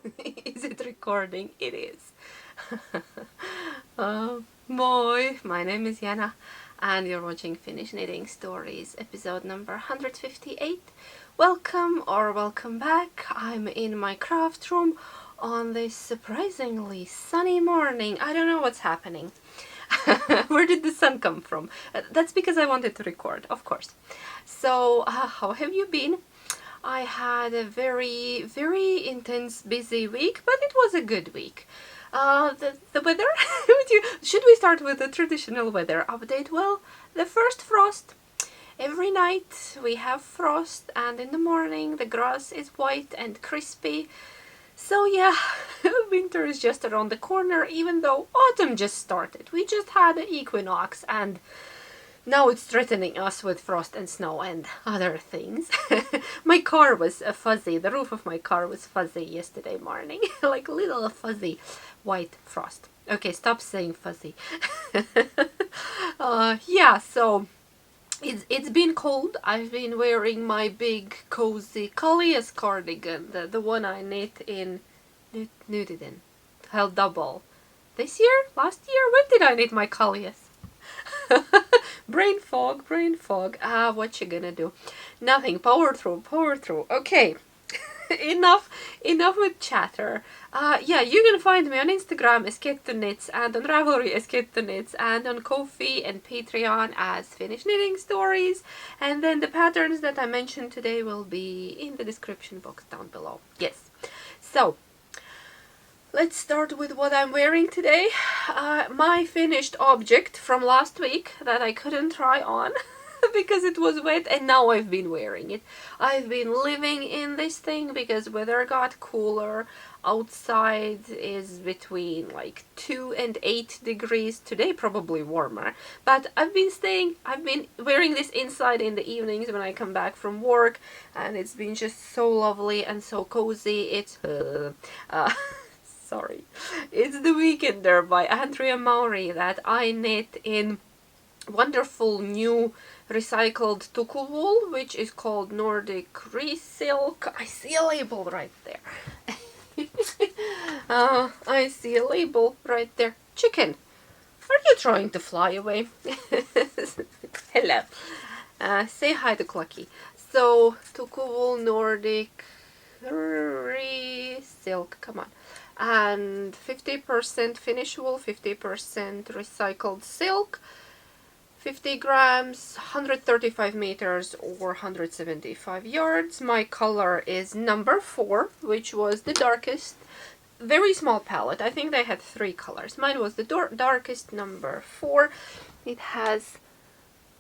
Is it recording? It is. Moi! My name is Jana and you're watching Finnish Knitting Stories, episode number 158. Welcome or welcome back. I'm in my craft room on this surprisingly sunny morning. I don't know what's happening. Where did the sun come from? That's because I wanted to record, of course. So, how have you been? I had a very intense, busy week, but it was a good week. The weather? Should we start with the traditional weather update? Well, the first frost. Every night we have frost, and in the morning the grass is white and crispy. So yeah, winter is just around the corner, even though autumn just started. We just had the equinox and now it's threatening us with frost and snow and other things. My car was fuzzy. The roof of my car was fuzzy yesterday morning. Like little fuzzy white frost. Okay, stop saying fuzzy. Yeah, so it's been cold. I've been wearing my big Cozy Cardi cardigan, the one I knitted in, held double. This year? Last year? When did I knit my Callias? Brain fog. What you gonna do? Nothing. Power through. Okay. enough with chatter. Yeah, you can find me on Instagram as Knits, and on Ravelry as Knits, and on Ko-fi and Patreon as Finnish Knitting Stories. And then the patterns that I mentioned today will be in the description box down below. Yes. So let's start with what I'm wearing today. My finished object from last week that I couldn't try on because it was wet, and now I've been wearing it. I've been living in this thing because weather got cooler. Outside is between like 2 and 8 degrees. Today probably warmer. But I've been wearing this inside in the evenings when I come back from work, and it's been just so lovely and so cozy. It's sorry. It's The Weekender by Andrea Maury that I knit in wonderful new recycled tuku wool, which is called Nordic Resilk. I see a label right there. I see a label right there. Chicken, are you trying to fly away? Hello. Say hi to Clucky. So, tuku wool Nordic Resilk, come on. And 50% Finnish wool, 50% recycled silk, 50 grams, 135 meters or 175 yards. My color is number 4, which was the darkest. Very small palette. I think they had 3 colors. Mine was the darkest, number 4. It has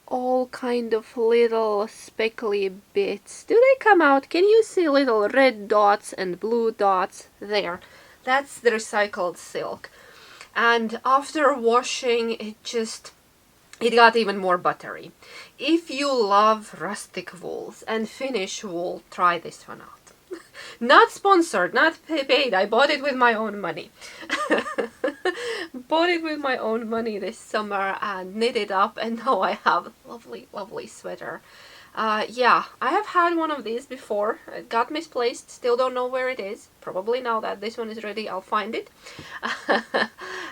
all kind of little speckly bits. Do they come out? Can you see little red dots and blue dots? There. That's the recycled silk. And after washing, it got even more buttery. If you love rustic wools and Finnish wool, try this one out. Not sponsored, not paid. I bought it with my own money. Bought it with my own money this summer and knit it up, and now I have a lovely sweater. Yeah, I have had one of these before. It got misplaced. Still don't know where it is. Probably now that this one is ready, I'll find it.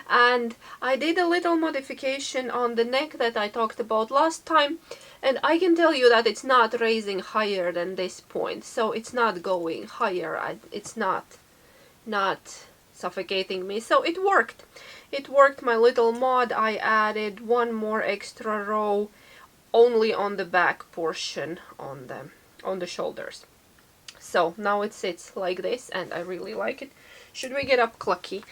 And I did a little modification on the neck that I talked about last time. And I can tell you that it's not raising higher than this point. So it's not going higher. It's not suffocating me. So it worked. It worked, my little mod. I added one more extra row only on the back portion on the shoulders. So now it sits like this, and I really like it. Should we get up, Clucky?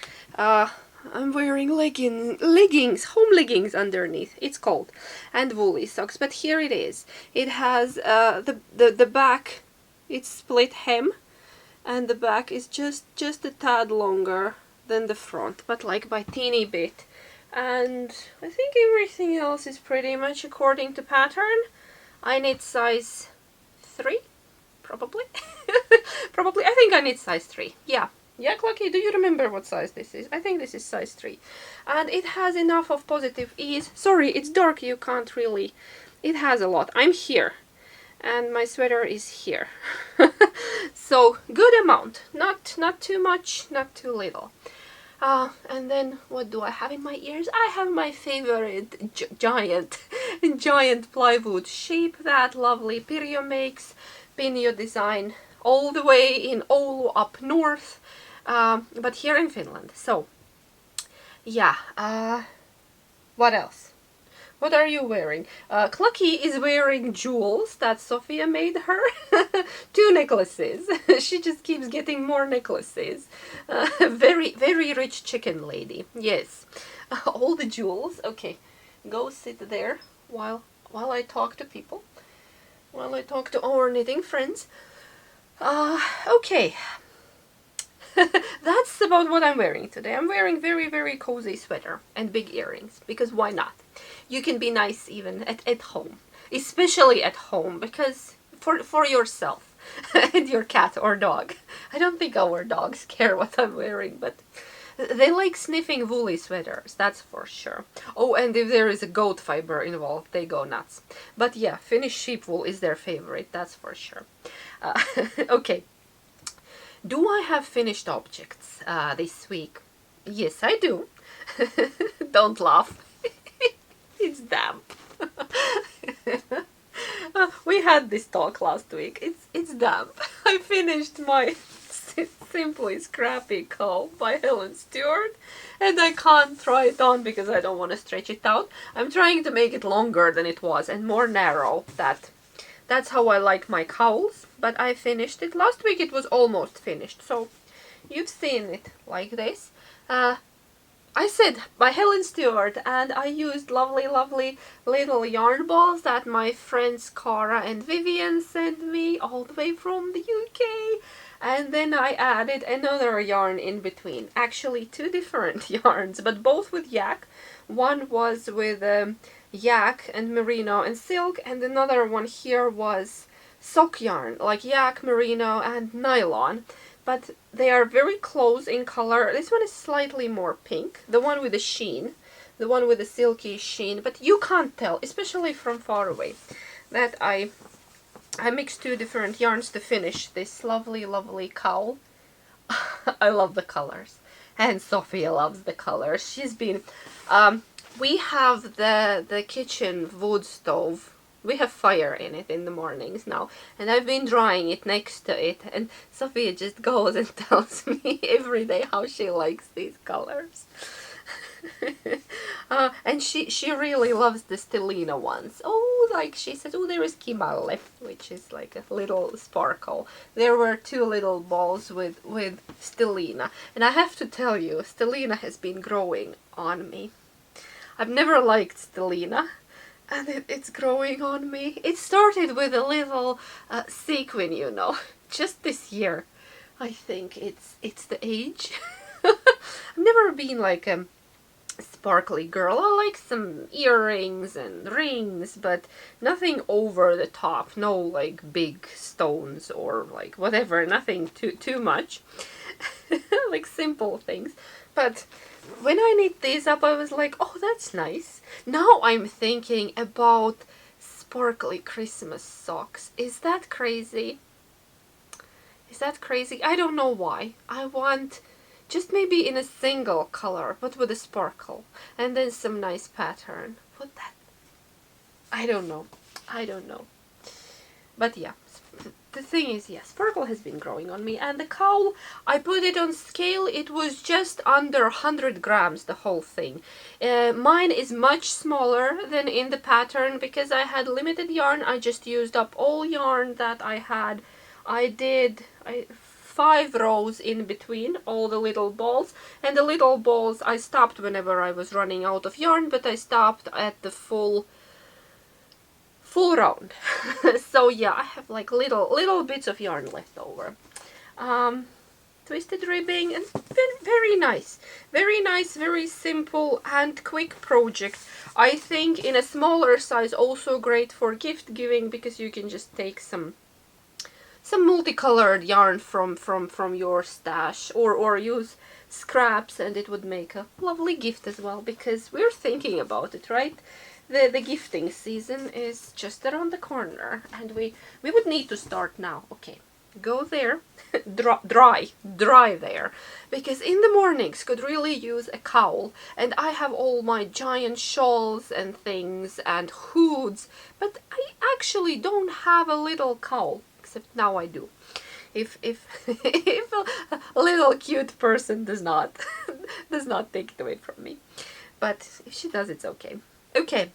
I'm wearing leggings, home leggings underneath. It's cold, and woolly socks. But here it is. It has the back. It's split hem, and the back is just a tad longer than the front, but like by teeny bit. And I think everything else is pretty much according to pattern. I knit size 3, probably. Probably, I think I knit size 3. Yeah, Clucky, do you remember what size this is? I think this is size 3. And it has enough of positive ease. Sorry, it's dark, you can't really. It has a lot. I'm here. And my sweater is here. So, good amount. Not not too much, not too little. And then what do I have in my ears? I have my favorite giant plywood sheep that lovely Pirjo makes. Pinjo design all the way in Oulu up north, but here in Finland. So yeah, what else? What are you wearing? Clucky is wearing jewels that Sophia made her. 2 necklaces. She just keeps getting more necklaces. Very, very rich chicken lady. Yes. All the jewels. Okay. Go sit there while I talk to people. While I talk to our knitting friends. Okay. That's about what I'm wearing today. I'm wearing very, very cozy sweater and big earrings, because why not? You can be nice even at home, especially at home, because for yourself and your cat or dog. I don't think our dogs care what I'm wearing, but they like sniffing woolly sweaters, that's for sure. Oh, and if there is a goat fiber involved, they go nuts. But yeah, Finnish sheep wool is their favorite, that's for sure. Okay. Do I have finished objects this week? Yes, I do. Don't laugh. It's damp. We had this talk last week. It's damp. I finished my Simply Scrappy Cowl by Helen Stewart, and I can't try it on because I don't want to stretch it out. I'm trying to make it longer than it was and more narrow. That's how I like my cowls, but I finished it. Last week it was almost finished, so you've seen it like this. I said by Helen Stewart, and I used lovely, lovely little yarn balls that my friends Cara and Vivian sent me all the way from the UK. And then I added another yarn in between. Actually 2 different yarns, but both with yak. One was with yak and merino and silk, and another one here was sock yarn, like yak, merino and nylon. But they are very close in color. This one is slightly more pink, the one with the sheen, the one with the silky sheen, but you can't tell, especially from far away, that I mixed 2 different yarns to finish this lovely, lovely cowl. I love the colors, and Sophia loves the colors. She's been, we have the kitchen wood stove. We have fire in it in the mornings now, and I've been drying it next to it, and Sophia just goes and tells me every day how she likes these colors. And she really loves the stellina ones. Oh, like she says, oh, there is kimalle, which is like a little sparkle. There were 2 little balls with stellina, and I have to tell you, stellina has been growing on me. I've never liked stellina, and it's growing on me. It started with a little sequin, you know, just this year. I think it's the age. I've never been like a sparkly girl. I like some earrings and rings, but nothing over the top. No like big stones or like whatever. Nothing too much. Like simple things. But when I knit these up, I was like, oh, that's nice. Now I'm thinking about sparkly Christmas socks. Is that crazy? Is that crazy? I don't know why. I want just maybe in a single color, but with a sparkle. And then some nice pattern. Would that... I don't know. I don't know. But yeah. The thing is, yeah, sparkle has been growing on me, and the cowl, I put it on scale, it was just under 100 grams, the whole thing. Mine is much smaller than in the pattern, because I had limited yarn. I just used up all yarn that I had. I did 5 rows in between all the little balls, and the little balls I stopped whenever I was running out of yarn, but I stopped at the full round. So yeah, I have like little bits of yarn left over. Twisted ribbing, and very nice, very simple and quick project. I think in a smaller size also great for gift giving, because you can just take some multicolored yarn from your stash, or use scraps, and it would make a lovely gift as well, because we're thinking about it, right? The gifting season is just around the corner, and we would need to start now. Okay, go there, dry there, because in the mornings could really use a cowl, and I have all my giant shawls and things and hoods, but I actually don't have a little cowl, except now I do. If if a little cute person does not take it away from me, but if she does, it's okay. Okay,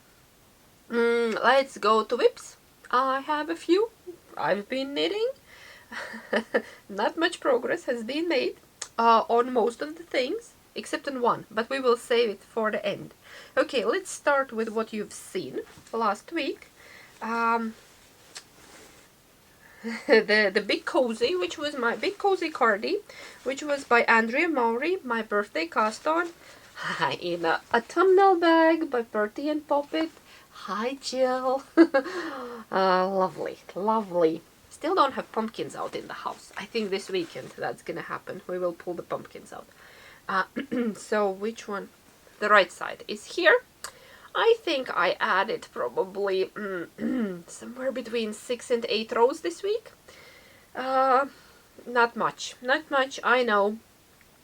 let's go to whips. I have a few. I've been knitting. Not much progress has been made on most of the things, except on one, but we will save it for the end. Okay, let's start with what you've seen last week. The Big Cozy, which was my Big Cozy Cardi, which was by Andrea Mowry, my birthday cast on, in a thumbnail bag by Bertie and Poppet. Hi, Jill. Lovely, lovely. Still don't have pumpkins out in the house. I think this weekend that's gonna happen. We will pull the pumpkins out. So which one? The right side is here. I think I added probably somewhere between 6 and 8 rows this week. Not much, I know.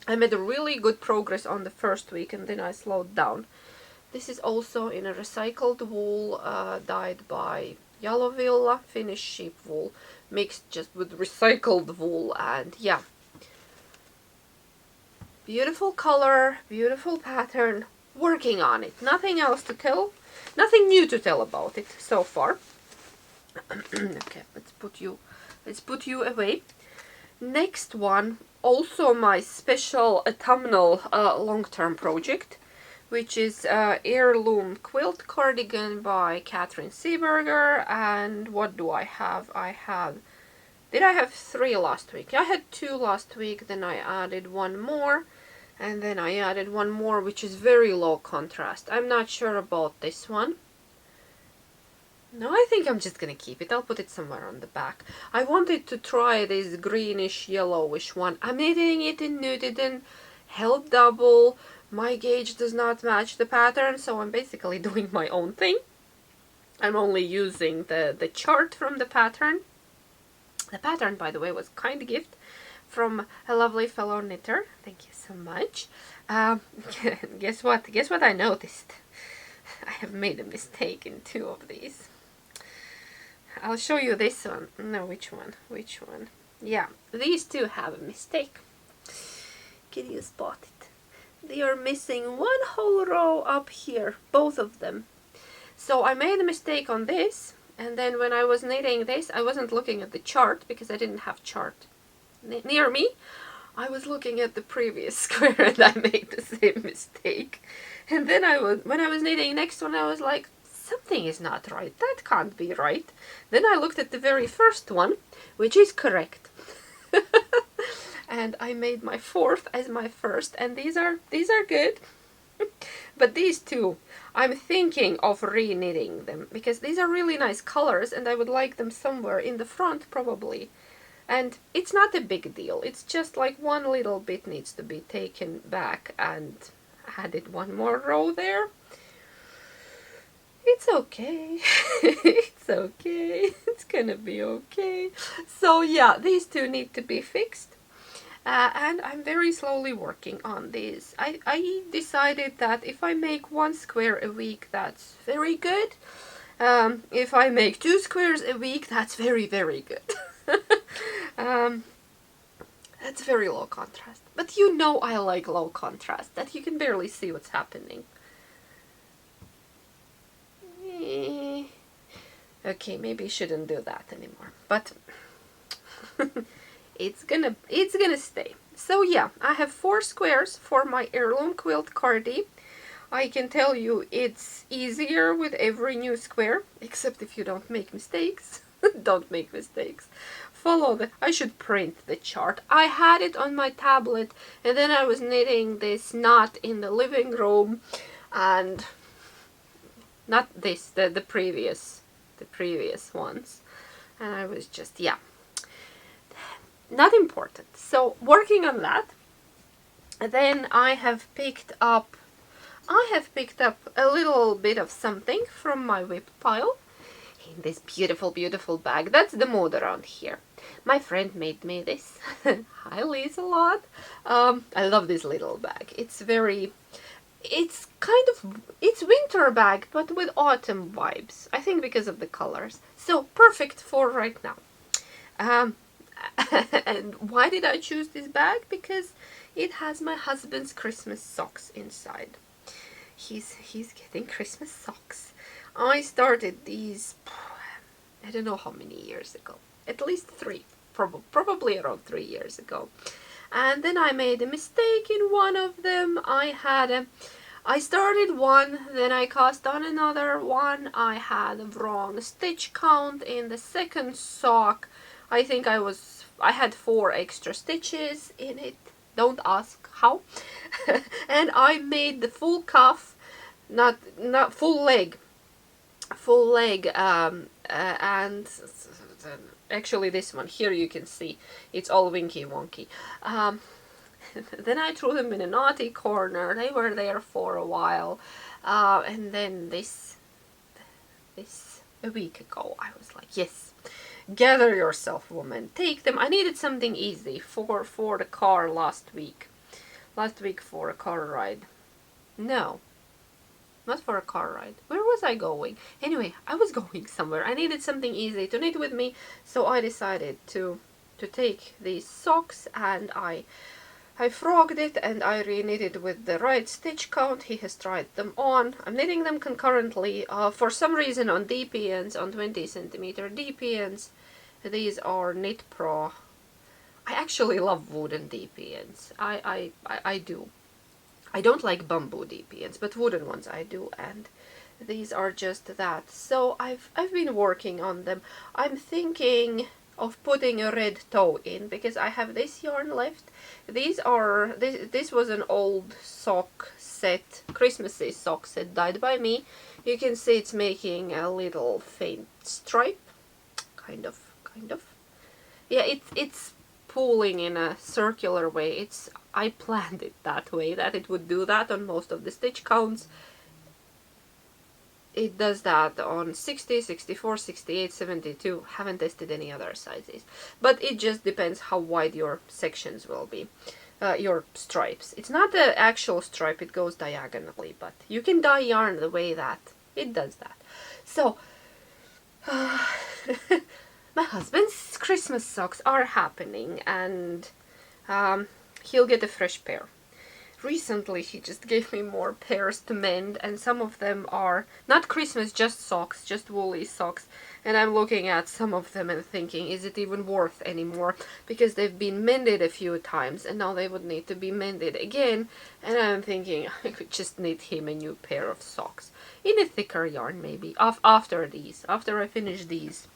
I made a really good progress on the first week and then I slowed down. This is also in a recycled wool dyed by Yellow Finnish sheep wool, mixed just with recycled wool, and yeah. Beautiful color, beautiful pattern, working on it. Nothing else to tell, nothing new to tell about it so far. Okay, let's put you away. Next one, also my special autumnal long-term project, which is Heirloom Quilt Cardigan by Catherine Seeberger. And what do I have? Did I have 3 last week? I had 2 last week, then I added 1 more, and then I added 1 more, which is very low contrast. I'm not sure about this one. No, I think I'm just gonna keep it. I'll put it somewhere on the back. I wanted to try this greenish yellowish one. I'm knitting it in Knitted, held double. My gauge does not match the pattern, so I'm basically doing my own thing. I'm only using the chart from the pattern. The pattern, by the way, was a kind gift from a lovely fellow knitter. Thank you so much. Guess what? Guess what I noticed? I have made a mistake in 2 of these. I'll show you this one. No, which one? Which one? Yeah, these 2 have a mistake. Can you spot it? They are missing 1 whole row up here, both of them. So I made a mistake on this, and then when I was knitting this, I wasn't looking at the chart because I didn't have chart near me. I was looking at the previous square and I made the same mistake. And then when I was knitting next one, I was like, something is not right. That can't be right. Then I looked at the very first one, which is correct. And I made my 4th as my first, and these are good. But these 2, I'm thinking of re-knitting them because these are really nice colors and I would like them somewhere in the front probably. And it's not a big deal. It's just like 1 little bit needs to be taken back and added 1 more row there. It's okay. It's okay. It's gonna be okay. So yeah, these 2 need to be fixed. And I'm very slowly working on these. I decided that if I make 1 square a week, that's very good. If I make 2 squares a week, that's very, very good. That's very low contrast. But you know I like low contrast, that you can barely see what's happening. Okay, maybe I shouldn't do that anymore. But it's gonna stay. So yeah, I have 4 squares for my Heirloom Quilt Cardi. I can tell you it's easier with every new square, except if you don't make mistakes. Don't make mistakes. I should print the chart. I had it on my tablet and then I was knitting this knot in the living room, and not this, the previous ones, and I was just, yeah, not important. So working on that, then I have picked up a little bit of something from my whip pile. in this beautiful, beautiful bag. That's the mode around here. My friend made me this. Hi, Liz, a lot. I love this little bag. It's very, it's kind of, it's winter bag, but with autumn vibes. I think because of the colors. So perfect for right now. And why did I choose this bag? Because it has my husband's Christmas socks inside. He's getting Christmas socks. I started these, I don't know how many years ago. At least 3, probably around 3 years ago. And then I made a mistake in one of them. I started one, then I cast on another one. I had a wrong stitch count in the second sock. I think I had 4 extra stitches in it. Don't ask how. And I made the full cuff, not full leg, and actually this one here you can see it's all winky wonky. Then I threw them in a naughty corner. They were there for a while, and then this a week ago I was like, yes, gather yourself, woman, take them. I needed something easy for the car last week for a car ride. No, not for a car ride. Where was I going? Anyway, I was going somewhere. I needed something easy to knit with me, so I decided to take these socks, and I frogged it and I re-knitted with the right stitch count. He has tried them on. I'm knitting them concurrently. For some reason on DPNs, on 20 centimeter DPNs. These are Knit Pro. I actually love wooden DPNs. I do. I don't like bamboo DPNs, but wooden ones I do, and these are just that. So I've been working on them. I'm thinking of putting a red toe in because I have this yarn left. This was an old sock set, Christmassy sock set, dyed by me. You can see it's making a little faint stripe, kind of. Yeah, it's pulling in a circular way. I planned it that way, that it would do that on most of the stitch counts. It does that on 60, 64, 68, 72. Haven't tested any other sizes. But it just depends how wide your sections will be. Your stripes. It's not the actual stripe, it goes diagonally, but you can dye yarn the way that it does that. So, my husband's Christmas socks are happening, and he'll get a fresh pair. Recently he just gave me more pairs to mend, and some of them are not Christmas, just socks, just woolly socks, and I'm looking at some of them and thinking, is it even worth anymore? Because they've been mended a few times and now they would need to be mended again, and I'm thinking I could just knit him a new pair of socks in a thicker yarn maybe. After I finish these,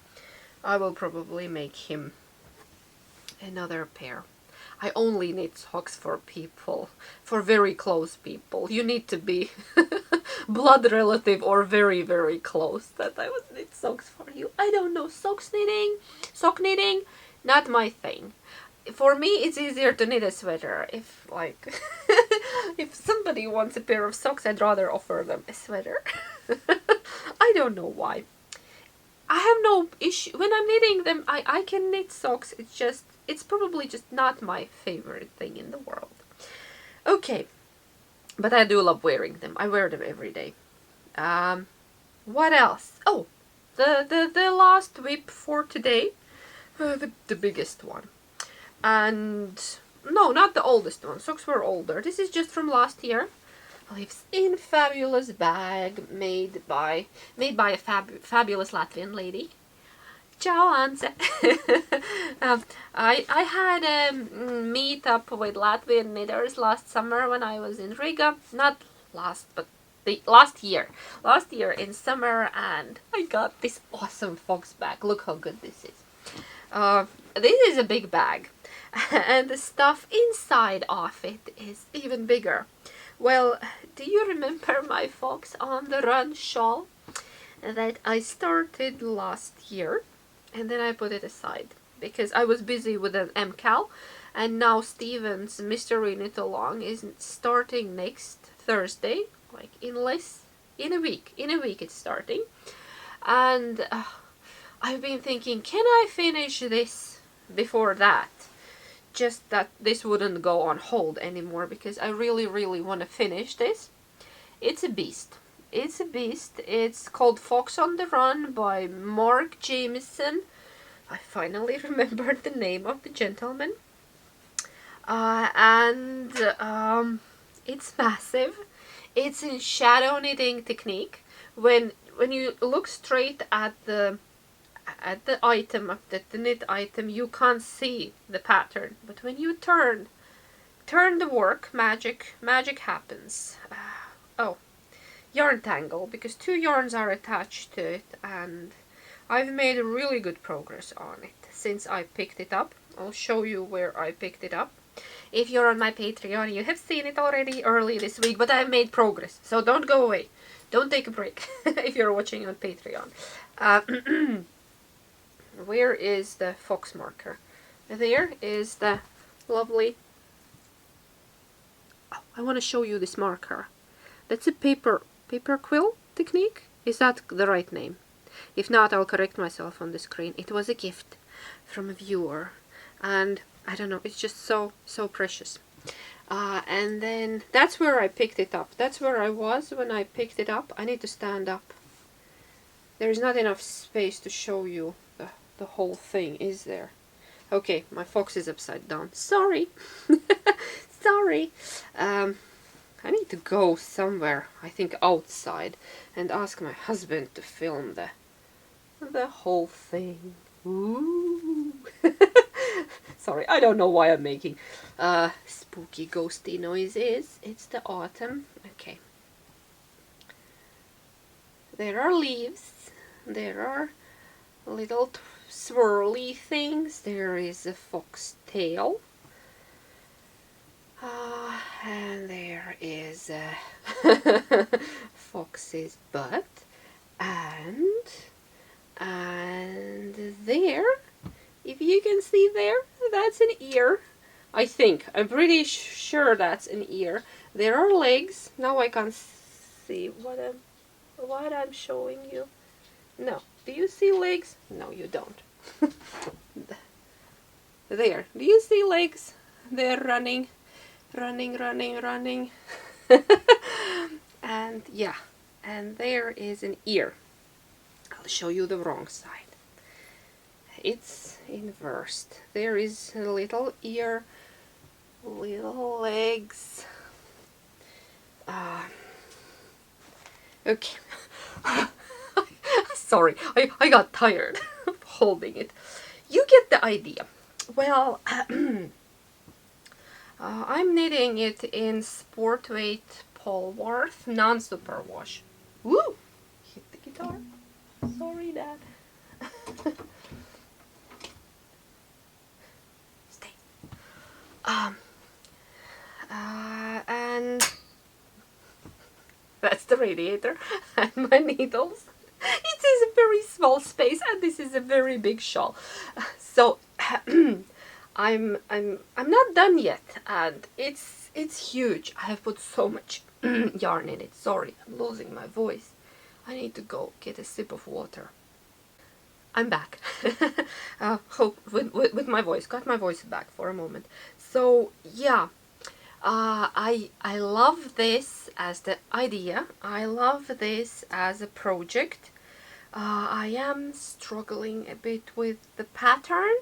I will probably make him another pair. I only knit socks for people, for very close people. You need to be blood relative or very, very close that I would knit socks for you. I don't know, sock knitting, not my thing. For me, it's easier to knit a sweater. If like, if somebody wants a pair of socks, I'd rather offer them a sweater. I don't know why. I have no issue when I'm knitting them. I can knit socks. It's probably just not my favorite thing in the world. Okay, but I do love wearing them. I wear them every day. What else? Oh, the last whip for today, the biggest one, and no, not the oldest one. Socks were older. This is just from last year. Lives in fabulous bag made by a fabulous Latvian lady. Ciao, Anse. I had a meet-up with Latvian knitters last summer when I was in Riga. Not last, but the last year in summer, and I got this awesome fox bag. Look how good this is. This is a big bag, and the stuff inside of it is even bigger. Well, do you remember my Fox on the Run shawl that I started last year, and then I put it aside because I was busy with an MCAL, and now Steven's Mystery Knit Along is starting next Thursday, like in a week it's starting, and I've been thinking, can I finish this before that? Just that this wouldn't go on hold anymore, because I really, really want to finish this. It's a beast. It's a beast. It's called Fox on the Run by Mark Jameson. I finally remembered the name of the gentleman. And it's massive. It's in shadow knitting technique. When you look straight at the item, of the knit item, you can't see the pattern. But when you turn the work, magic happens. Oh, yarn tangle, because 2 yarns are attached to it, and I've made really good progress on it since I picked it up. I'll show you where I picked it up. If you're on my Patreon, you have seen it already early this week, but I've made progress, so don't go away. Don't take a break if you're watching on Patreon. Where is the fox marker? There is the lovely... Oh, I want to show you this marker. That's a paper quill technique. Is that the right name? If not, I'll correct myself on the screen. It was a gift from a viewer, and I don't know, it's just so precious. And then that's where I picked it up. That's where I was when I picked it up. I need to stand up. There's not enough space to show you the whole thing, is there? Okay, my fox is upside down. Sorry. Sorry. I need to go somewhere, I think outside, and ask my husband to film the whole thing. Ooh. Sorry, I don't know why I'm making spooky ghosty noises. It's the autumn. Okay. There are leaves. There are little swirly things. There is a fox tail. And there is a fox's butt. And there, if you can see there, that's an ear. I think. I'm pretty sure that's an ear. There are legs. Now I can't see what I'm showing you. No. Do you see legs? No, you don't. There. Do you see legs? They're running. And yeah. And there is an ear. I'll show you the wrong side. It's inversed. There is a little ear, little legs. Okay. Sorry, I got tired of holding it. You get the idea. Well, I'm knitting it in sport weight Polwarth non-superwash. Woo! Hit the guitar. Sorry, Dad. Stay. And that's the radiator and my needles. It is a very small space, and this is a very big shawl. So I'm not done yet, and it's huge. I have put so much yarn in it. Sorry, I'm losing my voice. I need to go get a sip of water. I'm back. With my voice. Got my voice back for a moment. So yeah, I love this as the idea. I love this as a project. I am struggling a bit with the pattern.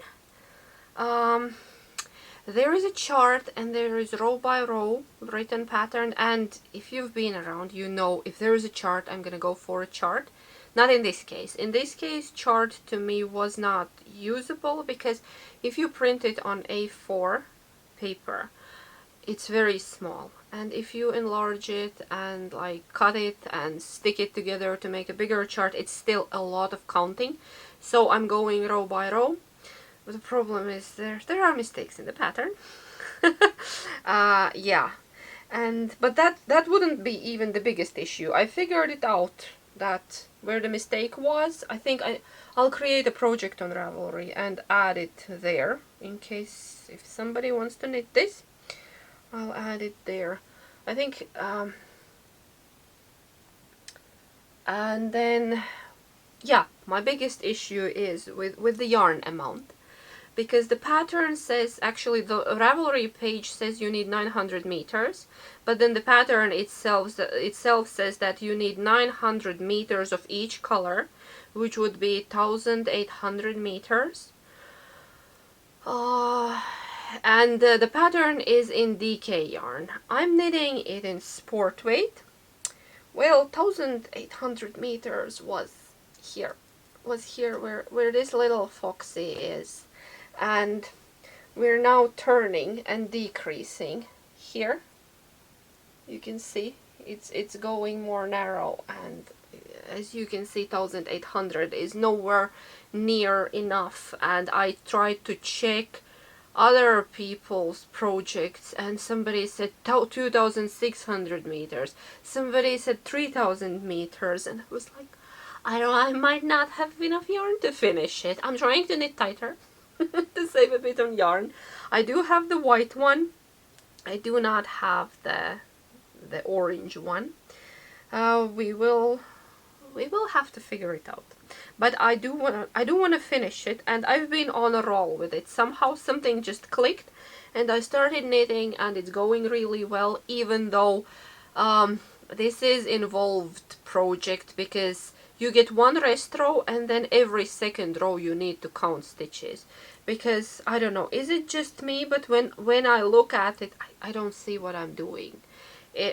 There is a chart and there is row by row written pattern, and if you've been around, you know if there is a chart, I'm gonna go for a chart. Not in this case. In this case, chart to me was not usable, because if you print it on A4 paper, it's very small, and if you enlarge it and like cut it and stick it together to make a bigger chart, it's still a lot of counting. So I'm going row by row, but the problem is there are mistakes in the pattern. Yeah, but that wouldn't be even the biggest issue. I figured it out, that where the mistake was. I think I'll create a project on Ravelry and add it there in case if somebody wants to knit this. I'll add it there. I think, and then, yeah, my biggest issue is with the yarn amount, because the pattern says, actually the Ravelry page says you need 900 meters, but then the pattern itself says that you need 900 meters of each color, which would be 1800 meters. And the pattern is in DK yarn. I'm knitting it in sport weight. Well, 1800 meters was here where this little foxy is, and we're now turning and decreasing here. You can see it's going more narrow, and as you can see 1800 is nowhere near enough. And I tried to check other people's projects, and somebody said 2600 meters, somebody said 3000 meters, and I was like, I might not have enough yarn to finish it. I'm trying to knit tighter to save a bit on yarn. I do have the white one. I do not have the orange one. We will have to figure it out. But I do wanna finish it, and I've been on a roll with it. Somehow something just clicked, and I started knitting, and it's going really well. Even though this is involved project, because you get one rest row, and then every second row you need to count stitches. Because I don't know, is it just me? But when I look at it, I don't see what I'm doing.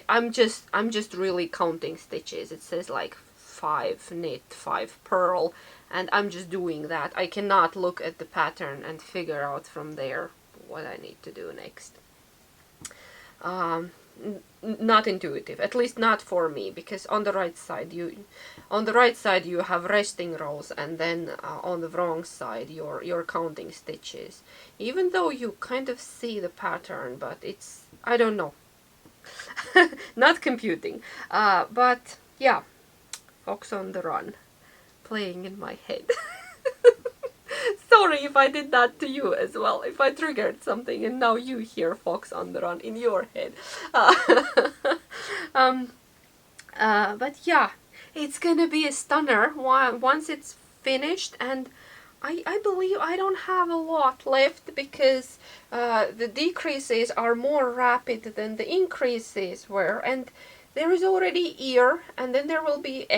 I'm just really counting stitches. It says like 5 knit, 5 purl, and I'm just doing that. I cannot look at the pattern and figure out from there what I need to do next. Not intuitive, at least not for me, because on the right side you have resting rows, and then on the wrong side you're counting stitches, even though you kind of see the pattern, but it's, I don't know. Not computing. But yeah, Fox on the Run playing in my head. Sorry if I did that to you as well, if I triggered something and now you hear Fox on the Run in your head. But yeah, it's gonna be a stunner once it's finished, and I believe I don't have a lot left, because the decreases are more rapid than the increases were, and there is already ear, and then there will be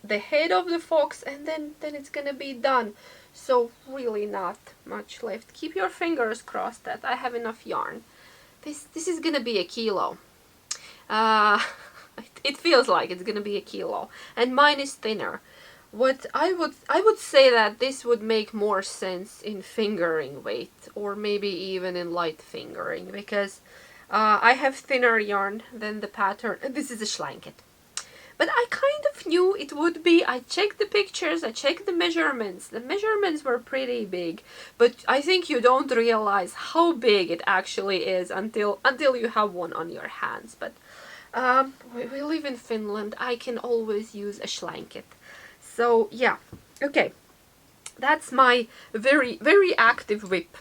the head of the fox, and then it's gonna be done. So really not much left. Keep your fingers crossed that I have enough yarn. This is gonna be a kilo. It feels like it's gonna be a kilo, and mine is thinner. What I would say that this would make more sense in fingering weight, or maybe even in light fingering, because I have thinner yarn than the pattern. This is a schlanket. But I kind of knew it would be. I checked the pictures, I checked the measurements. The measurements were pretty big, but I think you don't realize how big it actually is until you have one on your hands. But we live in Finland. I can always use a schlanket. So yeah, okay. That's my very, very active whip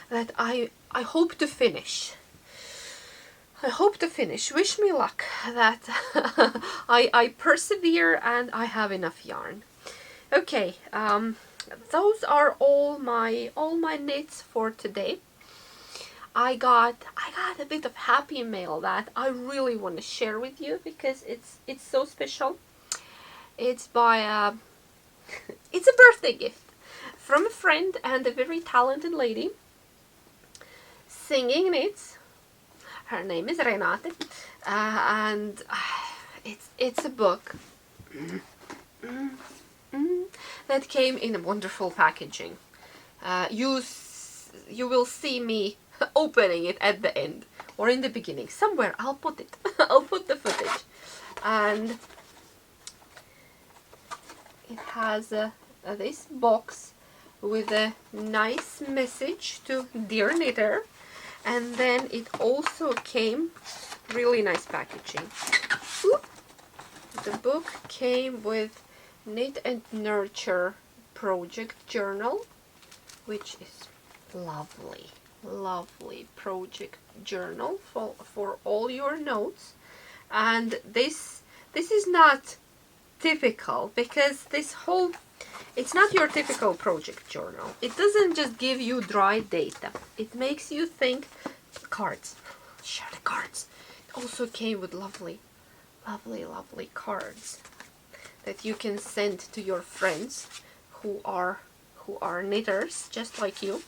that I hope to finish. I hope to finish. Wish me luck that I persevere and I have enough yarn. Okay, those are all my knits for today. I got a bit of happy mail that I really want to share with you, because it's so special. It's by it's a birthday gift from a friend and a very talented lady. Singing knits. Her name is Renate, and it's a book that came in a wonderful packaging. You will see me opening it at the end, or in the beginning. Somewhere I'll put it. I'll put the footage. And it has this box with a nice message to dear knitter. And then it also came really nice packaging. Oop. The book came with Knit and Nurture project journal, which is lovely project journal for all your notes. And this is not typical, because this whole It's not your typical project journal. It doesn't just give you dry data. It makes you think. Cards. Share the cards. It also came with lovely, lovely cards that you can send to your friends who are knitters just like you,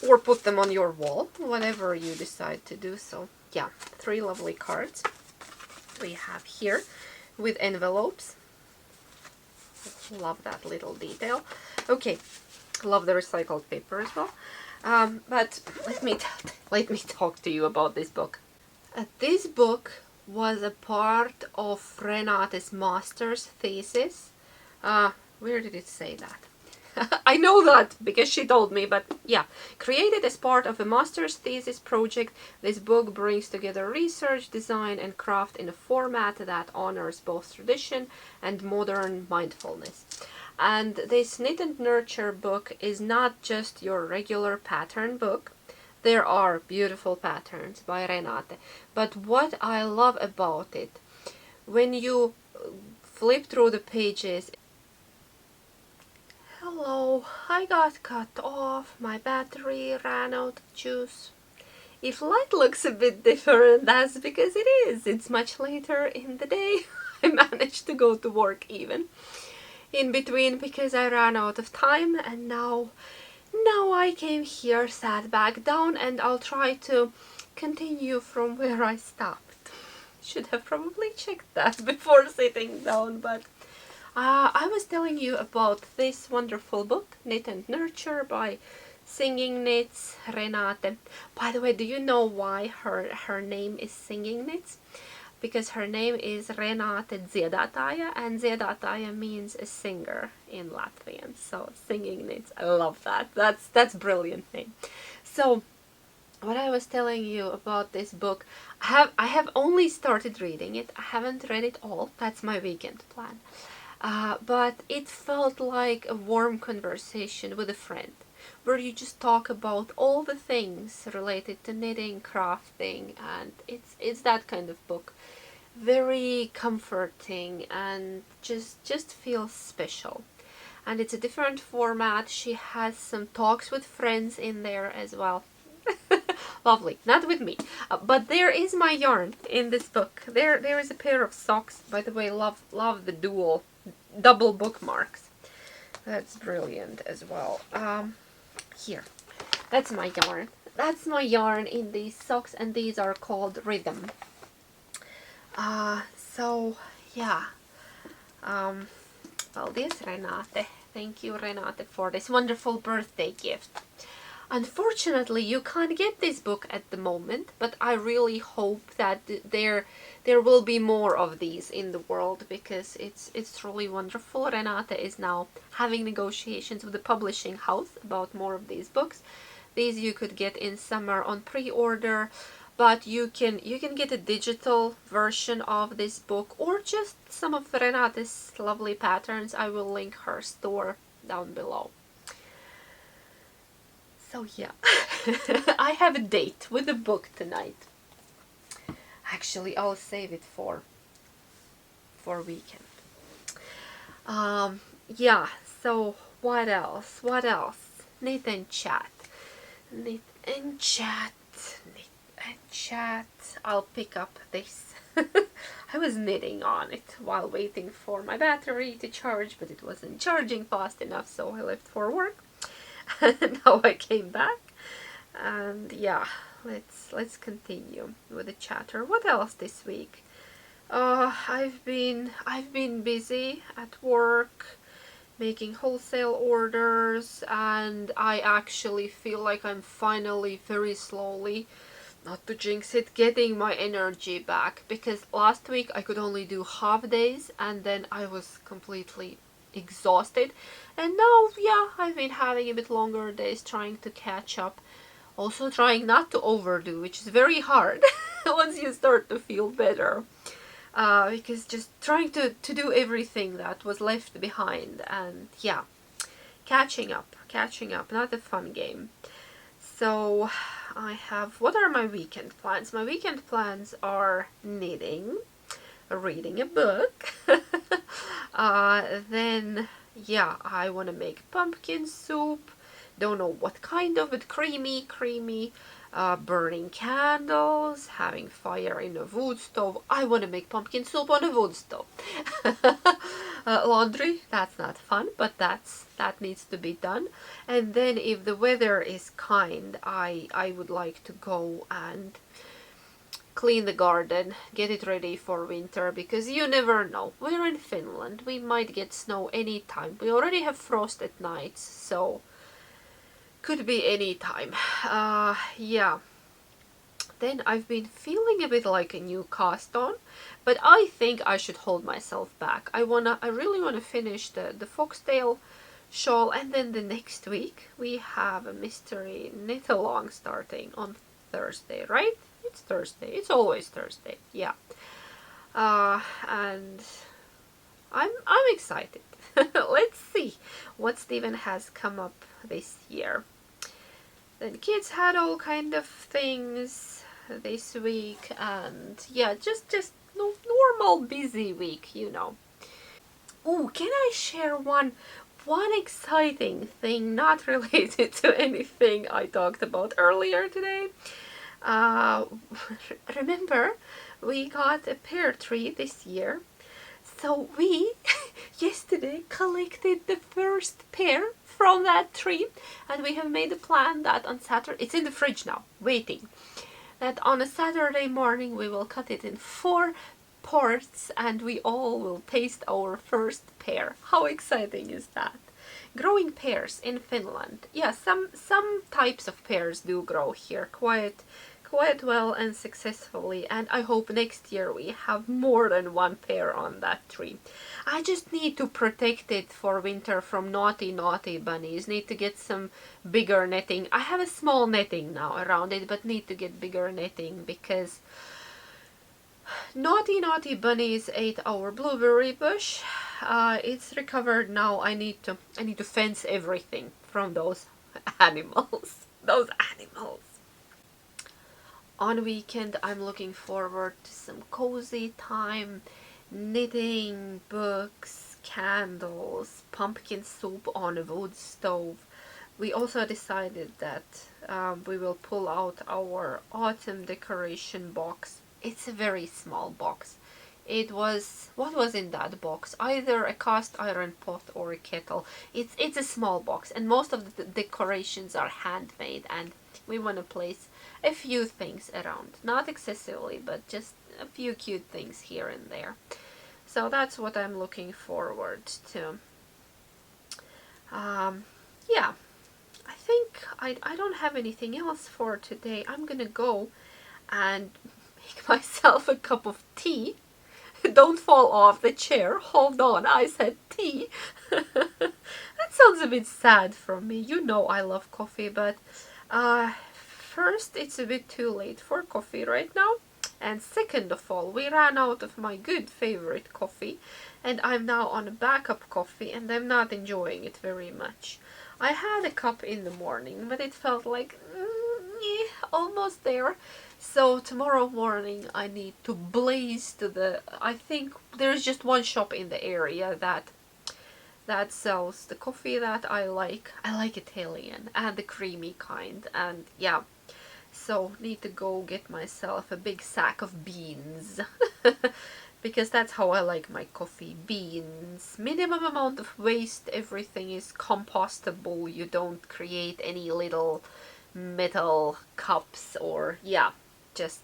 or put them on your wall, whatever you decide to do. So yeah, 3 lovely cards we have here with envelopes. Love that little detail. Okay, love the recycled paper as well. But let me talk to you about this book. This book was a part of Renate's master's thesis. Where did it say that? I know that because she told me, but yeah. Created as part of a master's thesis project, this book brings together research, design, and craft in a format that honors both tradition and modern mindfulness. And this Knit and Nurture book is not just your regular pattern book. There are beautiful patterns by Renate, but what I love about it, when you flip through the pages. Hello, I got cut off, my battery ran out of juice. If light looks a bit different, that's because it is. It's much later in the day. I managed to go to work even in between because I ran out of time, and now I came here, sat back down, and I'll try to continue from where I stopped. Should have probably checked that before sitting down, but I was telling you about this wonderful book, Knit and Nurture by Singing Knits, Renate. By the way, do you know why her name is Singing Knits? Because her name is Renate Dziedātāja, and Dziedātāja means a singer in Latvian. So Singing Knits, I love that. That's brilliant name. So what I was telling you about this book, I have only started reading it. I haven't read it all. That's my weekend plan. But it felt like a warm conversation with a friend, where you just talk about all the things related to knitting, crafting, and it's that kind of book. Very comforting and just feels special. And it's a different format. She has some talks with friends in there as well. Lovely. Not with me. But there is my yarn in this book. There is a pair of socks. By the way, love the double bookmarks. That's brilliant as well. Here. That's my yarn. That's my yarn in these socks, and these are called Rhythm. So yeah. Well, this Renate. Thank you, Renate, for this wonderful birthday gift. Unfortunately, you can't get this book at the moment, but I really hope that there will be more of these in the world, because it's truly wonderful. Renate is now having negotiations with the publishing house about more of these books. These you could get in summer on pre-order, but you can get a digital version of this book, or just some of Renate's lovely patterns. I will link her store down below. So yeah, I have a date with a book tonight. Actually, I'll save it for weekend. Yeah, so what else? Knit and chat. Knit and chat. I'll pick up this. I was knitting on it while waiting for my battery to charge, but it wasn't charging fast enough, so I left for work. And now I came back, and yeah, let's continue with the chatter. What else this week? I've been busy at work, making wholesale orders, and I actually feel like I'm finally, very slowly, not to jinx it, getting my energy back, because last week I could only do half days, and then I was completely exhausted. And now, yeah, I've been having a bit longer days, trying to catch up, also trying not to overdo, which is very hard once you start to feel better, because just trying to do everything that was left behind. And yeah, catching up, not a fun game. So I have, what are my weekend plans? My weekend plans are knitting, reading a book, then yeah, I want to make pumpkin soup. Don't know what kind of, but creamy, burning candles, having fire in a wood stove. I want to make pumpkin soup on a wood stove. Laundry, that's not fun, but that needs to be done. And then if the weather is kind, I would like to go and clean the garden, get it ready for winter, because you never know. We're in Finland, we might get snow anytime. We already have frost at nights, so could be any time. Yeah. Then I've been feeling a bit like a new cast on, but I think I should hold myself back. I really wanna finish the foxtail shawl, and then the next week we have a mystery knit along starting on Thursday, right? It's Thursday. It's always Thursday. Yeah. And I'm excited. Let's see what Steven has come up this year. Then kids had all kind of things this week, and yeah, just normal busy week, you know. Oh, can I share one exciting thing not related to anything I talked about earlier today? Uh, Remember, we got a pear tree this year, so we yesterday collected the first pear from that tree, and we have made a plan that on Saturday, it's in the fridge now, waiting, that on a Saturday morning we will cut it in 4 parts and we all will taste our first pear. How exciting is that? Growing pears in Finland. Yeah, some types of pears do grow here quite well and successfully, and I hope next year we have more than 1 pear on that tree. I just need to protect it for winter from naughty bunnies. Need to get some bigger netting. I have a small netting now around it, but need to get bigger netting because naughty bunnies ate our blueberry bush. It's recovered now. I need to fence everything from those animals. Those animals. On weekend, I'm looking forward to some cozy time, knitting, books, candles, pumpkin soup on a wood stove. We also decided that we will pull out our autumn decoration box. It's a very small box. It was, what was in that box? Either a cast iron pot or a kettle. It's a small box, and most of the decorations are handmade, and we want to place a few things around. Not excessively, but just a few cute things here and there. So that's what I'm looking forward to. Yeah, I think I don't have anything else for today. I'm gonna go and make myself a cup of tea. Don't fall off the chair. Hold on, I said tea. That sounds a bit sad from me. You know I love coffee, but first, it's a bit too late for coffee right now. And second of all, we ran out of my good favorite coffee, and I'm now on a backup coffee, and I'm not enjoying it very much. I had a cup in the morning, but it felt like almost there. So tomorrow morning I need to blaze to the, I think there's just one shop in the area that sells the coffee that I like. I like Italian and the creamy kind, and yeah, so need to go get myself a big sack of beans. Because that's how I like my coffee. Beans, minimum amount of waste, everything is compostable, you don't create any little metal cups, or yeah, just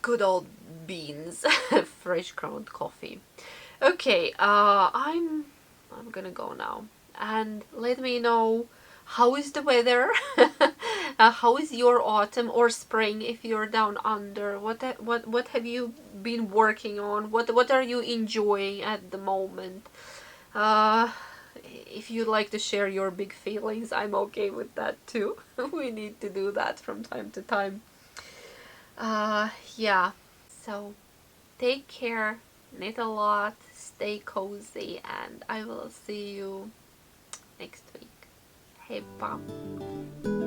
good old beans. Fresh ground coffee. Okay, I'm gonna go now, and let me know how is the weather. How is your autumn or spring if you're down under? What have you been working on? What are you enjoying at the moment? If you'd like to share your big feelings, I'm okay with that too. We need to do that from time to time. Yeah. So take care, knit a lot, stay cozy, and I will see you next week. Hey, bye.